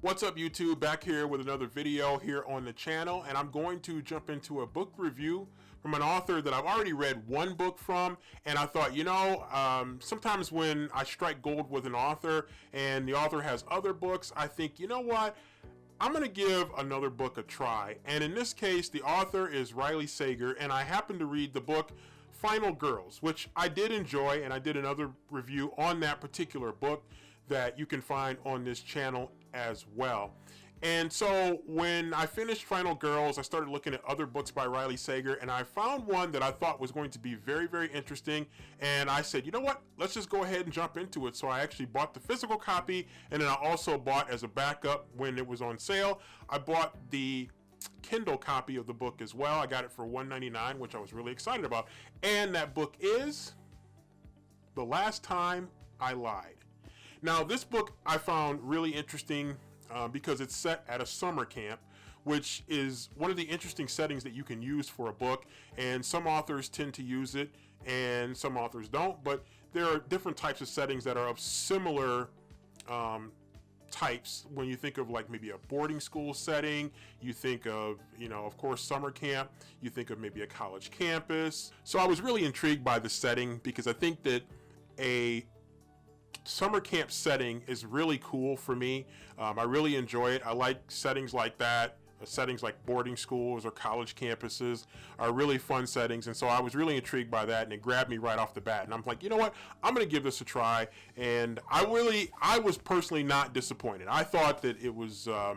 What's up, YouTube? Back here with another video here on the channel, and I'm going to jump into a book review from an author that I've already read one book from, and I thought, sometimes when I strike gold with an author and the author has other books, I think, you know what? I'm going to give another book a try. And in this case, the author is Riley Sager, and I happened to read the book Final Girls, which I did enjoy, and I did another review on that particular book that you can find on this channel as well. And so when I finished Final Girls, I started looking at other books by Riley Sager, and I found one that I thought was going to be very, very interesting. And I said, you know what? Let's just go ahead and jump into it. So I actually bought the physical copy, and then I also bought, as a backup when it was on sale, I bought the Kindle copy of the book as well. I got it for $1.99, which I was really excited about. And that book is The Last Time I Lied. Now, this book I found really interesting because it's set at a summer camp, which is one of the interesting settings that you can use for a book. And some authors tend to use it and some authors don't, but there are different types of settings that are of similar types. When you think of like maybe a boarding school setting, you think of, of course, summer camp, you think of maybe a college campus. So I was really intrigued by the setting because I think that a summer camp setting is really cool for me. I really enjoy it. I like settings like that. Settings like boarding schools or college campuses are really fun settings, and so I was really intrigued by that, and it grabbed me right off the bat. And I'm like, you know what? I'm going to give this a try. And I was personally not disappointed. I thought that it was a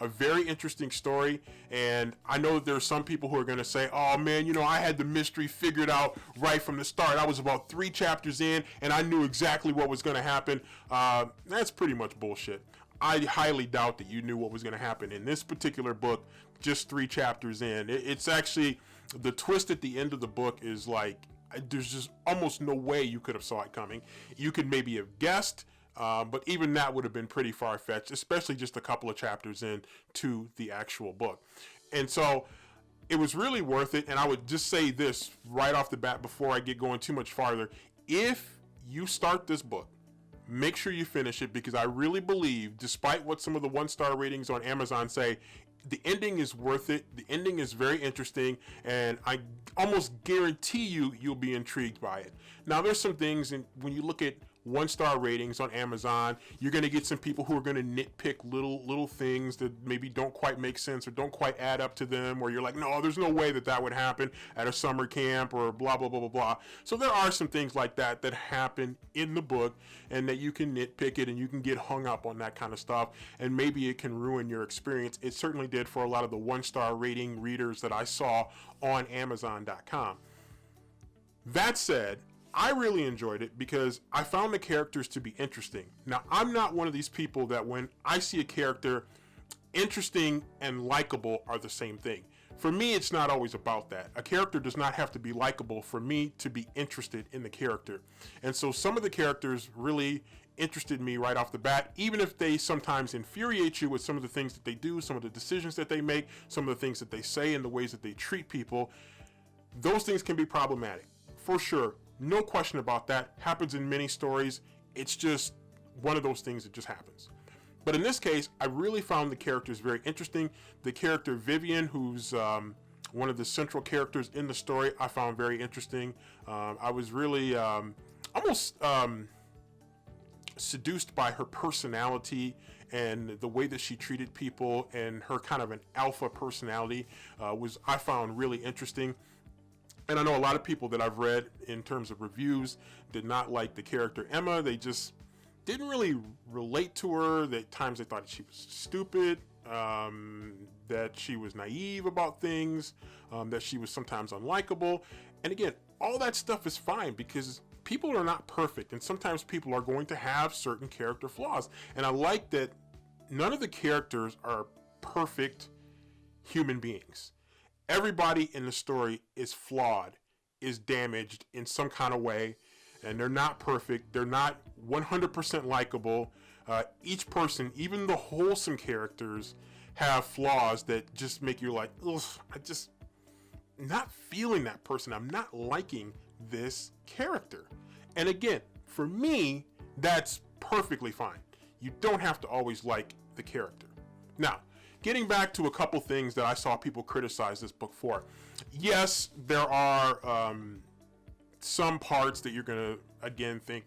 very interesting story, and I know that there are some people who are going to say, oh man, I had the mystery figured out right from the start. I was about 3 chapters in and I knew exactly what was going to happen. That's pretty much bullshit. I highly doubt that you knew what was going to happen in this particular book just 3 chapters in. It's actually, the twist at the end of the book is like, there's just almost no way you could have saw it coming. You could maybe have guessed, but even that would have been pretty far-fetched, especially just a couple of chapters in to the actual book. And so it was really worth it. And I would just say this right off the bat before I get going too much farther. If you start this book, make sure you finish it, because I really believe, despite what some of the 1-star ratings on Amazon say, the ending is worth it. The ending is very interesting, and I almost guarantee you'll be intrigued by it. Now, there's some things, and when you look at 1-star ratings on Amazon, you're going to get some people who are going to nitpick little things that maybe don't quite make sense or don't quite add up to them, or you're like, no, there's no way that would happen at a summer camp, or blah, blah, blah, blah, blah. So there are some things like that happen in the book, and that you can nitpick it and you can get hung up on that kind of stuff, and maybe it can ruin your experience. It certainly did for a lot of the 1-star rating readers that I saw on Amazon.com. That said, I really enjoyed it because I found the characters to be interesting. Now, I'm not one of these people that when I see a character, interesting and likable are the same thing. For me, it's not always about that. A character does not have to be likable for me to be interested in the character. And so some of the characters really interested me right off the bat, even if they sometimes infuriate you with some of the things that they do, some of the decisions that they make, some of the things that they say, and the ways that they treat people. Those things can be problematic, for sure. No question about that. Happens in many stories. It's just one of those things that just happens. But in this case, I really found the characters very interesting. The character Vivian, who's one of the central characters in the story, I found very interesting. I was really almost seduced by her personality and the way that she treated people, and her kind of an alpha personality I found really interesting. And I know a lot of people that I've read in terms of reviews did not like the character Emma. They just didn't really relate to her. At times they thought she was stupid, that she was naive about things, that she was sometimes unlikable. And again, all that stuff is fine because people are not perfect, and sometimes people are going to have certain character flaws. And I like that none of the characters are perfect human beings. Everybody in the story is flawed, is damaged in some kind of way, and they're not perfect. They're not 100% likable. Each person, even the wholesome characters, have flaws that just make you like, ugh, I just not feeling that person. I'm not liking this character. And again, for me, that's perfectly fine. You don't have to always like the character. Now, getting back to a couple things that I saw people criticize this book for. Yes, there are some parts that you're going to, again, think,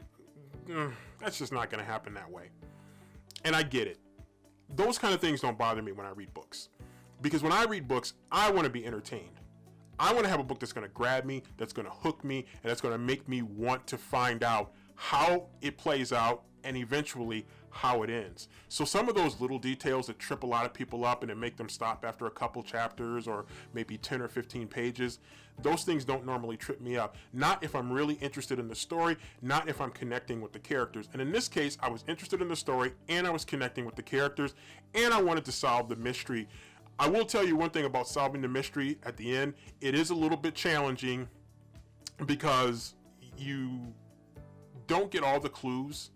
that's just not going to happen that way. And I get it. Those kind of things don't bother me when I read books. Because when I read books, I want to be entertained. I want to have a book that's going to grab me, that's going to hook me, and that's going to make me want to find out how it plays out and eventually how it ends. So some of those little details that trip a lot of people up and it make them stop after a couple chapters or maybe 10 or 15 pages, those things don't normally trip me up. Not if I'm really interested in the story, not if I'm connecting with the characters. And in this case, I was interested in the story and I was connecting with the characters and I wanted to solve the mystery. I will tell you one thing about solving the mystery at the end. It is a little bit challenging because you don't get all the clues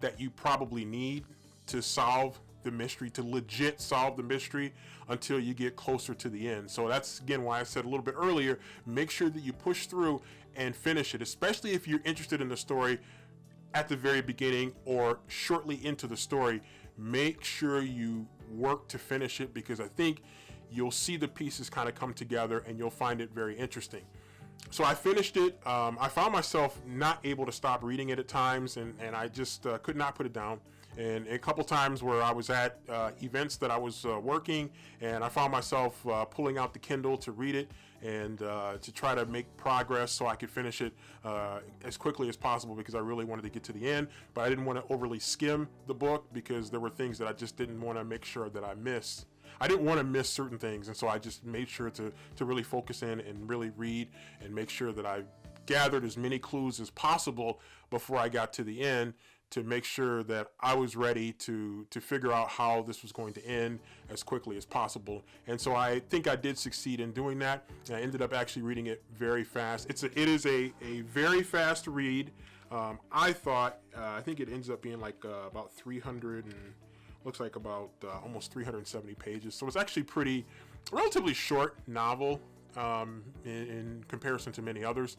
that you probably need to solve the mystery, to legit solve the mystery until you get closer to the end. So that's, again, why I said a little bit earlier, make sure that you push through and finish it, especially if you're interested in the story at the very beginning or shortly into the story. Make sure you work to finish it because I think you'll see the pieces kind of come together and you'll find it very interesting. So I finished it. I found myself not able to stop reading it at times, and I just could not put it down. And a couple times where I was at events that I was working, and I found myself pulling out the Kindle to read it and to try to make progress so I could finish it as quickly as possible because I really wanted to get to the end, but I didn't want to overly skim the book because there were things that I just didn't want to make sure that I missed. I didn't want to miss certain things, and so I just made sure to really focus in and really read and make sure that I gathered as many clues as possible before I got to the end to make sure that I was ready to figure out how this was going to end as quickly as possible. And so I think I did succeed in doing that. And I ended up actually reading it very fast. It is a very fast read. I think it ends up being like about 300 and looks like about almost 370 pages. So it's actually relatively short novel in comparison to many others,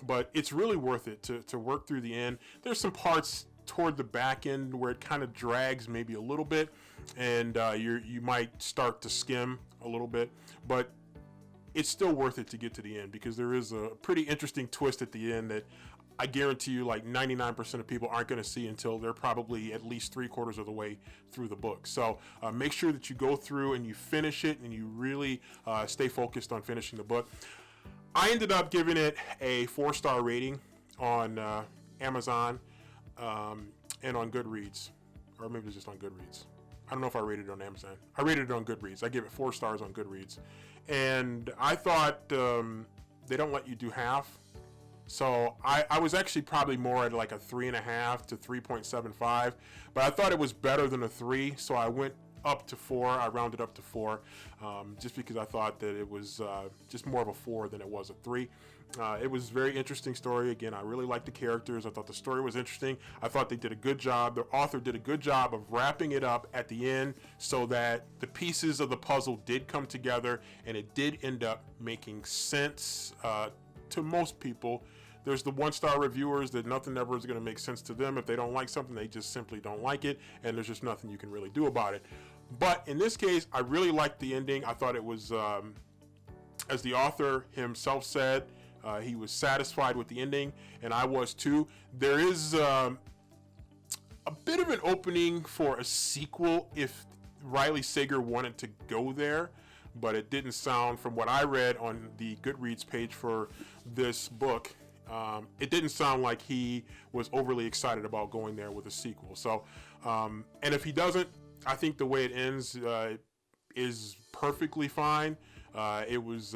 but it's really worth it to work through the end. There's some parts toward the back end where it kind of drags maybe a little bit, and you might start to skim a little bit, but it's still worth it to get to the end because there is a pretty interesting twist at the end that I guarantee you like 99% of people aren't going to see until they're probably at least 3/4 of the way through the book. So make sure that you go through and you finish it and you really stay focused on finishing the book. I ended up giving it a 4-star rating on Amazon and on Goodreads, or maybe it's just on Goodreads. I don't know if I rated it on Amazon. I rated it on Goodreads. I gave it 4 stars on Goodreads. And I thought they don't let you do half. So I was actually probably more at like a 3.5 to 3.75, but I thought it was better than a 3, so I went up to 4. I rounded up to 4, just because I thought that it was just more of a 4 than it was a 3. It was a very interesting story. Again, I really liked the characters. I thought the story was interesting. I thought they did a good job. The author did a good job of wrapping it up at the end so that the pieces of the puzzle did come together and it did end up making sense to most people. There's the 1-star reviewers that nothing ever is going to make sense to them. If they don't like something, they just simply don't like it, and there's just nothing you can really do about it. But in this case, I really liked the ending. I thought it was, as the author himself said, he was satisfied with the ending, and I was too. There is a bit of an opening for a sequel if Riley Sager wanted to go there, but it didn't sound, from what I read on the Goodreads page for this book, it didn't sound like he was overly excited about going there with a sequel. So, and if he doesn't, I think the way it ends is perfectly fine. It was,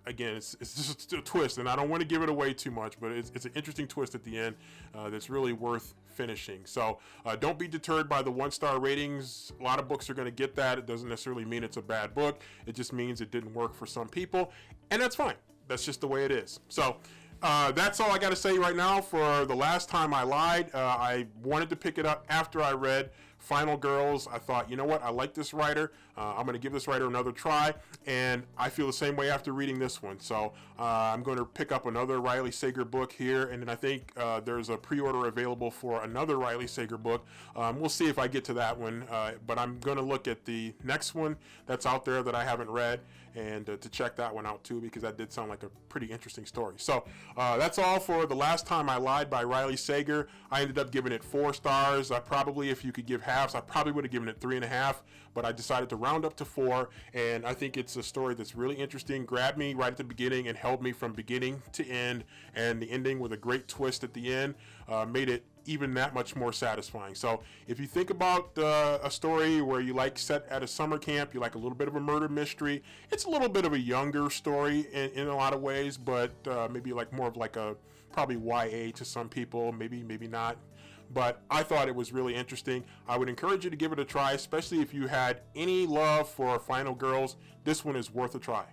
again, it's just a twist, and I don't want to give it away too much, but it's an interesting twist at the end that's really worth finishing. So don't be deterred by the 1-star ratings. A lot of books are going to get that. It doesn't necessarily mean it's a bad book. It just means it didn't work for some people, and that's fine. That's just the way it is. So that's all I got to say right now. For the last time I lied, I wanted to pick it up after I read Final Girls, I thought, you know what, I like this writer. I'm going to give this writer another try, and I feel the same way after reading this one. So I'm going to pick up another Riley Sager book here, and then I think there's a pre-order available for another Riley Sager book. We'll see if I get to that one, but I'm going to look at the next one that's out there that I haven't read, and to check that one out too, because that did sound like a pretty interesting story. So that's all for The Last Time I Lied by Riley Sager. I ended up giving it 4 stars. I probably, if you could give halves, I probably would have given it 3.5, but I decided to round up to 4, and I think it's a story that's really interesting, grabbed me right at the beginning and held me from beginning to end, and the ending with a great twist at the end made it even that much more satisfying. So if you think about a story where you like set at a summer camp, you like a little bit of a murder mystery, it's a little bit of a younger story in a lot of ways, but maybe like more of like a probably YA to some people, maybe not. But I thought it was really interesting. I would encourage you to give it a try, especially if you had any love for Final Girls. This one is worth a try.